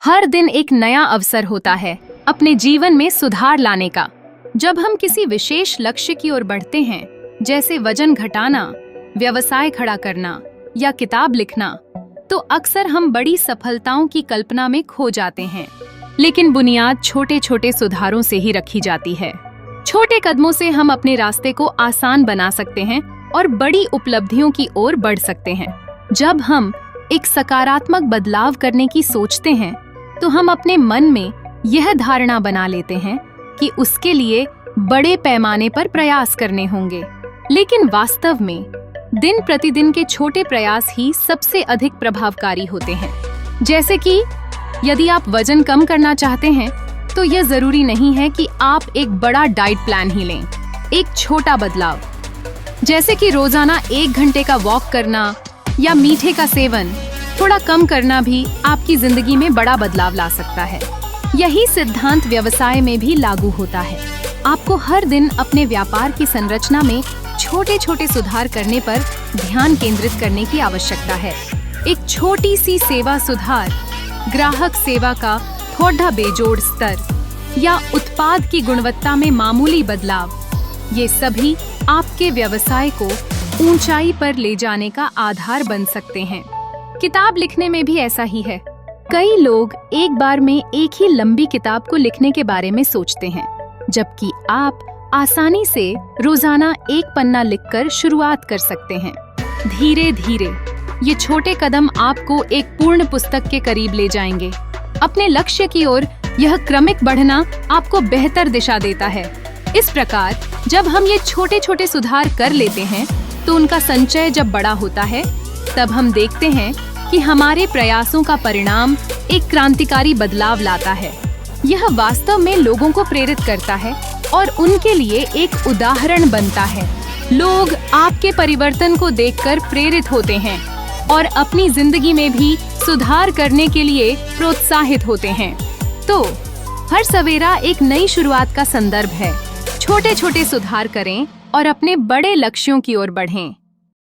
हर दिन एक नया अवसर होता है अपने जीवन में सुधार लाने का। जब हम किसी विशेष लक्ष्य की ओर बढ़ते हैं, जैसे वजन घटाना, व्यवसाय खड़ा करना या किताब लिखना, तो अक्सर हम बड़ी सफलताओं की कल्पना में खो जाते हैं। लेकिन बुनियाद छोटे छोटे सुधारों से ही रखी जाती है। छोटे कदमों से हम अपने रास्ते को आसान बना सकते हैं और बड़ी उपलब्धियों की ओर बढ़ सकते हैं। जब हम एक सकारात्मक बदलाव करने की सोचते हैं, तो हम अपने मन में यह धारणा बना लेते हैं कि उसके लिए बड़े पैमाने पर प्रयास करने होंगे। लेकिन वास्तव में दिन प्रतिदिन के छोटे प्रयास ही सबसे अधिक प्रभावकारी होते हैं। जैसे कि यदि आप वजन कम करना चाहते हैं, तो यह जरूरी नहीं है कि आप एक बड़ा डाइट प्लान ही लें। एक छोटा बदलाव, जैसे कि रोजाना 1 घंटे का वॉक करना या मीठे का सेवन थोड़ा कम करना, भी आपकी जिंदगी में बड़ा बदलाव ला सकता है। यही सिद्धांत व्यवसाय में भी लागू होता है। आपको हर दिन अपने व्यापार की संरचना में छोटे छोटे सुधार करने पर ध्यान केंद्रित करने की आवश्यकता है। एक छोटी सी सेवा सुधार, ग्राहक सेवा का थोड़ा बेजोड़ स्तर या उत्पाद की गुणवत्ता में मामूली बदलाव, ये सभी आपके व्यवसाय को ऊंचाई पर ले जाने का आधार बन सकते हैं। किताब लिखने में भी ऐसा ही है। कई लोग एक बार में एक ही लंबी किताब को लिखने के बारे में सोचते हैं, जबकि आप आसानी से रोजाना 1 पन्ना लिखकर शुरुआत कर सकते हैं। धीरे धीरे ये छोटे कदम आपको एक पूर्ण पुस्तक के करीब ले जाएंगे। अपने लक्ष्य की ओर यह क्रमिक बढ़ना आपको बेहतर दिशा देता है। इस प्रकार जब हम ये छोटे छोटे सुधार कर लेते हैं, तो उनका संचय जब बड़ा होता है, तब हम देखते हैं कि हमारे प्रयासों का परिणाम एक क्रांतिकारी बदलाव लाता है। यह वास्तव में लोगों को प्रेरित करता है और उनके लिए एक उदाहरण बनता है। लोग आपके परिवर्तन को देखकर प्रेरित होते हैं और अपनी जिंदगी में भी सुधार करने के लिए प्रोत्साहित होते हैं। तो हर सवेरा एक नई शुरुआत का संदर्भ है। छोटे छोटे सुधार करें और अपने बड़े लक्ष्यों की ओर बढ़ें।